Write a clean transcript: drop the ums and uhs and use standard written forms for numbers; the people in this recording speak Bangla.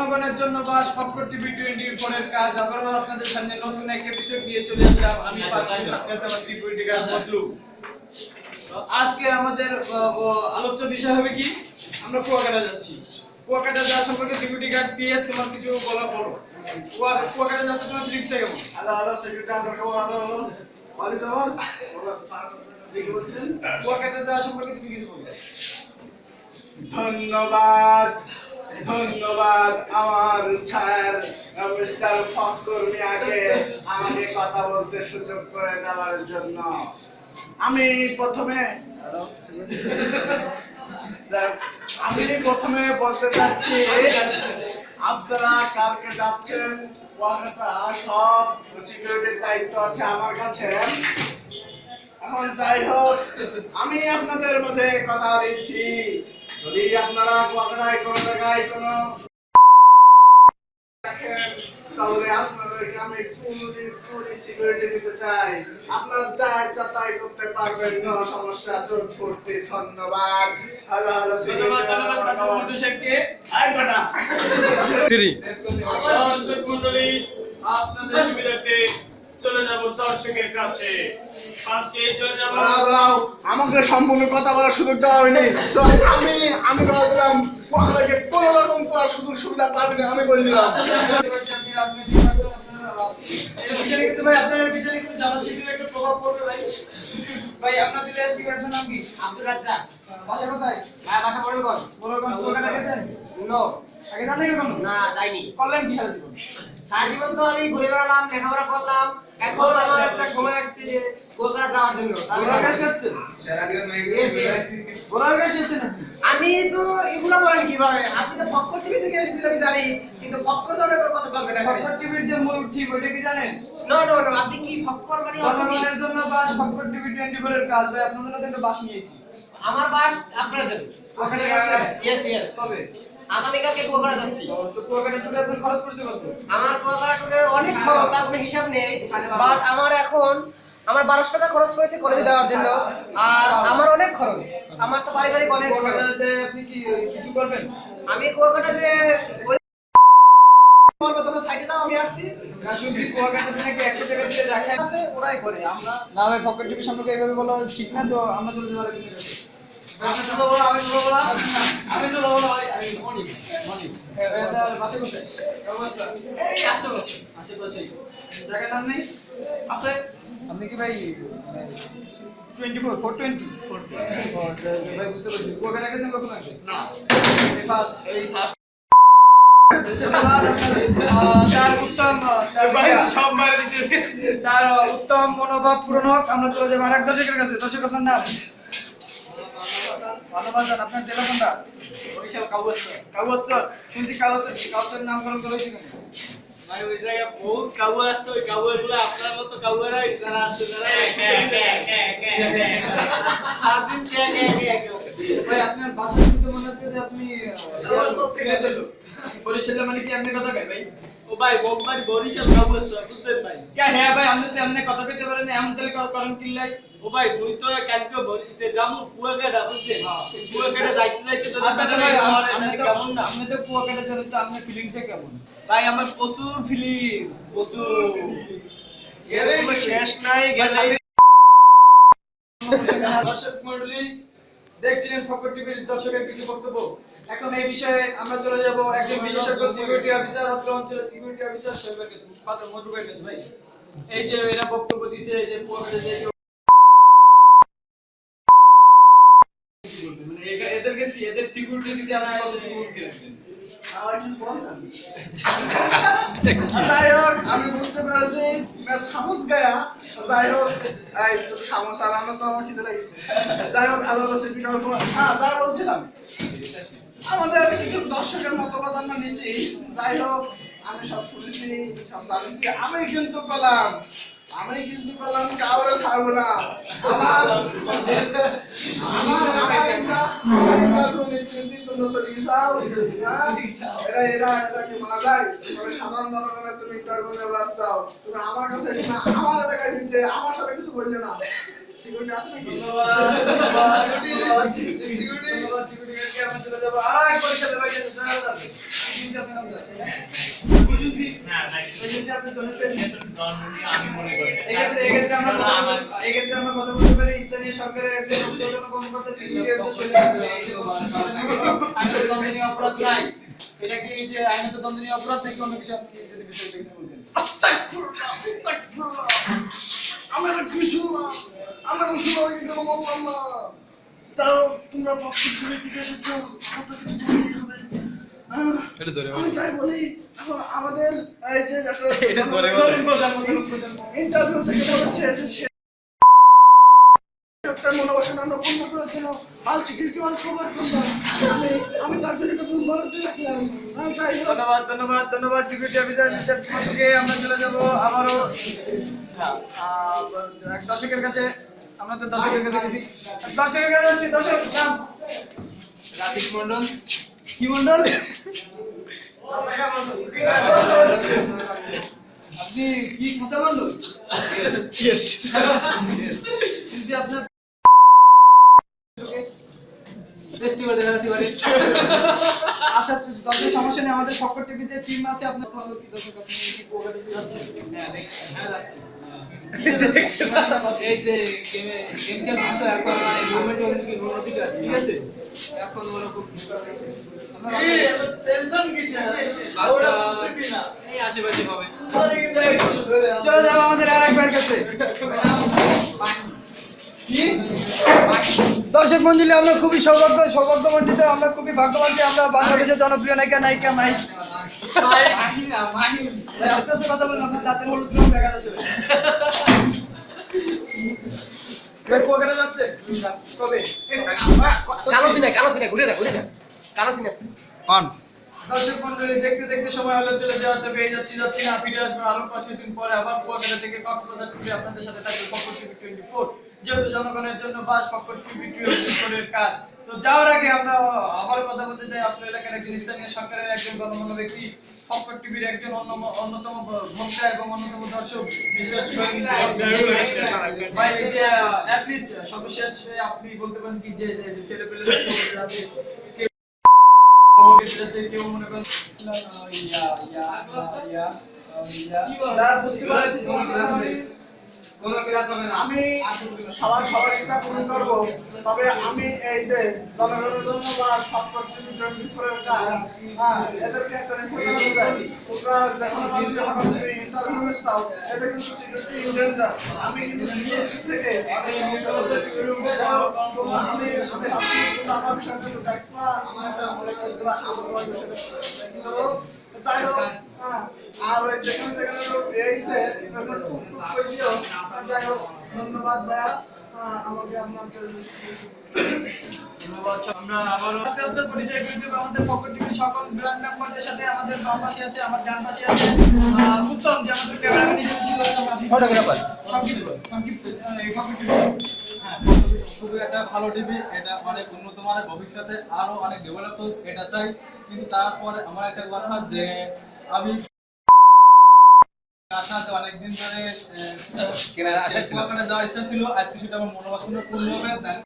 জনগণের জন্য বা ফক্কর টিভি 24 এর কাজ আবারও আপনাদের সামনে নতুন এক এপিসোড নিয়ে চলে আসলাম। আমি সিকিউরিটি গার্ড বদলু। আজকে আমাদের আলোচ্য বিষয় হবে কি, আমরা কুয়াকাটা যাচ্ছি। কুয়াকাটা যাওয়া সম্পর্কে সিকিউরিটি গার্ড পিএস তোমার কিছু বলো। কুয়াকাটা যাচ্ছে তোমার ফিলিংসটা কেমন? হ্যালো সিকিউরিটি গার্ড হ্যালো ওয়ালি সাহেব জি কি বলছেন? কুয়াকাটা যাওয়া সম্পর্কে তুমি কিছু বলো। ধন্যবাদ আমার স্যার মিস্টার ফক্কর মিয়াকে আমাকে কথা বলতে সুযোগ করে দেওয়ার জন্য। আমি প্রথমে বলতে চাচ্ছি, আপনারা কালকে যাচ্ছেন কুয়াকাটা, সব সিকিউরিটির দায়িত্ব আছে আমার কাছে। এখন যাই হোক, আমি আপনাদের মাঝে কথা দিচ্ছি, যদি আপনারা কুয়াকাটায় কোনো জায়গায় কোনো দেখেন তাহলে আপনাদেরকে আমি পুরো সিকিউরিটি দিতে চাই। আপনারা যা ইচ্ছা তাই করতে পারবেন, কোনো সমস্যা তোর করতে। ধন্যবাদ। ধন্যবাদ শেখকে। আই বেটা দর্শক মণ্ডলী, আপনাদের সুবিধার্থে চলে যাব দর্শকের কাছে। ফার্স্টে চলে যাব, আমাকে সম্পূর্ণ কথা বলার সুযোগ দেওয়া হয়নি। আমি বললাম কুয়াকাটাকে কোনো রকম করার সুযোগ সুবিধা পাবি না, আমি বলে দিলাম। আপনার পিছনে কিন্তু জামাত শিবিরের একটা প্রভাব পড়বে ভাই। ভাই আপনার চলে আসছি, আপনার নাম কি? আব্দুল রাজ্জাক। বাসা কোথায়? বাসা বলগঞ্জ। বলগঞ্জ। কুয়াকাটা গেছেন? নো। আগে জানেন কখনো? না, যাইনি। করলেন কি সারা জীবন? সারা জীবন তো আমি ঘুরে বেড়ালাম, লেখাপড়া করলাম। এখন আমার একটা সময় আসছে যে কলকাতা যাওয়ার জন্য। গোলাঘাট যাচ্ছেন? গোলাঘাট যাচ্ছেন আপনি? আমি তো এগুলো বলেন কিভাবে? আপনি তো ফক্কর টিভি থেকে এসেছেন আমি জানি, কিন্তু ফক্কর দলের উপর কথা চলবে না। ফক্কর টিভির যে মূল থিম ওইটা কি জানেন? নো, আপনি কি ফক্কর মানে অর্থ কি? জনগণের জন্য বাস, ফক্কর টিভি 24 এর কাজ। ভাই আপনাদের জন্য একটা বাস নিয়েছি। আমার বাস আপনারা দেবেন। ওখানে গেছেন? ইয়েস। তবে আগামীকালকে কুয়াকাটা যাচ্ছি। তো কুয়াকাটা টুরে আপনার খরচ পড়ছে কত? আমার কুয়াকাটা টুরে অনেক খরচ, তার কোনো হিসাব নেই। বাট আমার 1200 টাকা খরচ হয়েছে কলেজে দেওয়ার জন্য। আর আমার অনেক খরচ, আমার তো পারিবারিক অনেক খরচ। কুয়াকাটাতে আপনি কি কিছু করবেন? আমি কুয়াকাটাতে ওই বলবো তোমরা সাইডে যাও, আমি আসছি। না, শুনছি কুয়াকাটাতে নাকি 100 টাকা দিয়ে রাখা আছে। ওরাই করে, আমরা না ভাই, ফক্কর টিভি সম্পর্কে এইভাবে বলা ঠিক না, তো আমরা চলে যাবো আরেকদিনের কাছে। আমি শুধু বলো ভাই, মর্নিং। বাসা কোথায়? এই আশেপাশে। আশেপাশেই। জায়গার নাম নেই? আছে। আপনি কি ভাই 420? ভাই বুঝতে পারছি। কুয়াকাটা গেছেন কখন আগে? না, এই ফার্স্ট। তার উত্তম মনোভাব পূরণ হোক। আমরা চলে যাবো আরেক দর্শকের কাছে। দর্শক আপনার নাম? ভালোবাসেন। আপনার জেলা কোনটা? বরিশাল কাউয়াসর। কাউয়াসর। শুনছি কাউয়াসর নামকরণ করা হয়েছে কেন? ভাই ওই জায়গায় বহুত কাউয়া আছে, ওই কাউয়াগুলো আপনার মতো কাউয়ারাই যারা আছে ভাই আপনার ভাষা শুনতে মনে হচ্ছে যে আপনি বরিশালে। মানে কি আপনি কথা কয় ভাই? ও ভাই বোম্বাই বরিশাল কাউয়াসর, বুঝছেন ভাই? হ্যাঁ ভাই, আপনি তো এমনি কথা কইতে পারেন, এমন তাহলে করেন কিল্লাই। ও ভাই মুই তো কালকে বরিতে যামু কুয়াকাটা, বুঝছেন? কুয়াকাটা যাইতে তো আচ্ছা ভাই, কেমন না? আপনি তো কুয়াকাটা যাবেন, তো আপনার ফিলিংসটা কেমন? ভাই আমার প্রচুর ফিলিংস, প্রচুর। এর কোনো শেষ নাই। দর্শক মণ্ডলী, দেখছিলেন ফক্কর টিভির দর্শকের কিছু বক্তব্য। এখন এই বিষয়ে আমরা চলে যাব একজন বিশেষজ্ঞ সিকিউরিটি অফিসার, অত্র অঞ্চলের সিকিউরিটি অফিসার শোয়েবের কাছে, মধু ভাইয়ের কাছে। ভাই, এই যে এরা বক্তব্য দিচ্ছে, এই যে কুয়াকাটা যে মানে এদের সিকিউরিটি দিতে আপনি কতটুকু ভূমিকা রাখবেন? যাই হোক, আমি বুঝতে পেরেছি সামুস গায়া। যাই হোক, এই তো সামুস আলানো তো আমার খিদে লেগেছে। যাই হোক, আল্লাহ রাসূল বিকাল করে যা বলছিলাম, আমাদের কিছু দর্শকের মতামত আমরা নিছি। যাই হোক, আমি সব শুনেছি, সব জানিছি। আমি কিন্তু কলাম কাউরে ছাড়বো না। সাধারণ জনগণের তুমি ইন্টারভিউ রাস্তাও তুমি আমার কাছে আমার এলাকায় আমার সাথে কিছু বললে না। সিকিউরিটি আছে নাকি? সিকিউরিটি বেশি আপনি চলেছেন। আমি মনে করি না। এক্ষেত্রে আমরা কথা বলতে পারি স্থানীয় সরকারের একজন ঊর্ধ্বতন কর্মকর্তা সিসিটিভি চলে আসছে। আইনত দণ্ডনীয় অপরাধ নাই। এটা কি যে আইনত দণ্ডনীয় অপরাধ নাকি অন্য কিছু, আপনি যদি বিষয়টা একটু বলতেন। আস্তাগফিরুল্লাহ, আস্তাগফিরুল্লাহ। আমার কিছু না, আমার কিছু না, কিন্তু বললাম না। যাও, তোমরা পক্ষ থেকে এসেছো, আমার তো কিছু বলতেই হবে। আমি চাই বলি, এখন আমাদের এই যে ইন্টারভিউ থেকে বলেছে যে সে একটা মনোবাসন আমরা পূর্ণ করার জন্য আল সিকিউরিটি ওয়ান প্রোভাইড করলাম। আমি তার জন্য একটা বুঝ বাড়াতে রাখলাম। চাই ধন্যবাদ সিকিউরিটি অফিসার মিস্টার থেকে আমরা চলে যাব আবারও এক দর্শকের কাছে। আমরা তো দর্শকের কাছে গেছি, দর্শকের কাছে আসছি। দর্শক নাম রাতিক মন্ডল। কি মন্ডল? আপনি কি খাসা মন্ডল? ইয়েস কিন্তু আপনার ফেস্টিভ্যাল দেখা যেতে পারে। আচ্ছা দর্শক সমস্যা নেই, আমাদের সকল টিভি যে টিম আছে আপনার ভালো কি দর্শক, আপনি কি প্রোগ্রামে যাচ্ছেন? হ্যাঁ যাচ্ছি। এই যে গেম খেলছি তো এখন মানে মুভমেন্ট অন্যদিকে আছে, ঠিক আছে? এখন ওরকম টেনশন কিসে? আচ্ছা এই আশেপাশে হবে। চলে যাবো আমাদের আরেক ভাইয়ের কাছে। কি দর্শক মন্ডলী, আমরা খুবই সৌভাগ্যমণ্ডিত, আমরা খুবই ভাগ্যবান যে আমরা বাংলাদেশের জনপ্রিয় নায়িকা মাহির। ভাই, আস্তে আস্তে কথা বলেন, আপনার দাঁতের হলুদ রং দেখা যাচ্ছে। ভাই কোয়াকাটা যাচ্ছে কবে? কালো সিনে ঘুরে যা কালো সিনে আছে। দর্শক মন্ডলী, দেখতে দেখতে সময় হলো চলে যাওয়ার, তবে এই যাচ্ছি না, ফিরে আসবো আরো 5 দিন পরে আবার কুয়াকাটা থেকে কক্সবাজার টুরে আপনাদের সাথে থাকবে ফক্কর টিভি 24। যেহেতু জনগণের জন্য বাস ফক্কর টিভি 24 এর কাজ। তো যাওয়ার আগে আমরা আবার কথা বলতে চাই, আপনার এলাকার একজন স্থানীয় সরকারের একজন গণমান্য ব্যক্তি, ফক্কর টিভির একজন অন্যতম ভক্তা এবং অন্যতম দর্শক মিস্টার সোহেল। ভাই এই যে অ্যাট লিস্ট সর্বশেষ আপনি বলতে পারেন কি যে ছেলেপেলেরা আছে কেউ মনে করেন বুঝতে পারছি কোনো ক্লাস হবে না। আমি সবার ইচ্ছা পূরণ করব, তবে আমি এই যে জনগণের জন্য বা এদেরকে একটা রিপোর্ট চাই। তোমরা যখন মানুষের ইন্টারভিউ চাও, এটা কিন্তু সিকিউরিটি ইন্টেলিজেন্স। আমি কিন্তু সিকিউরিটি থেকে আমি আমার বিষয়টা দেখবা, আমার একটা মনে করে দেবা, যাই হোক। আর ওই যেখানে এসে যাই হোক, ধন্যবাদ ভাইয়া আমাকে আপনার ধন্যবাদ। আমরা আবারও আস্তে আস্তে পরিচয় করে দেব আমাদের ফক্কর টিভির সকল ব্র্যান্ড মেম্বারদের সাথে। আমাদের বাম পাশে আছে, আমার ডান পাশে আছে উত্তম, যে আমাদের ক্যামেরাম্যান হিসেবে ছিল। ফটোগ্রাফার। সংক্ষিপ্ত এই ফক্কর টিভি। হ্যাঁ, খুবই একটা ভালো টিভি। এটা অনেক উন্নত মানের, ভবিষ্যতে আরো অনেক ডেভেলপ হোক এটা চাই। কিন্তু তারপরে আমার একটা কথা যে আমি আসাতে অনেকদিন ধরে কেনার আশা ছিল। যাওয়ার ইচ্ছা ছিল, আজকে সেটা আমার মনোবাসনা পূর্ণ হবে।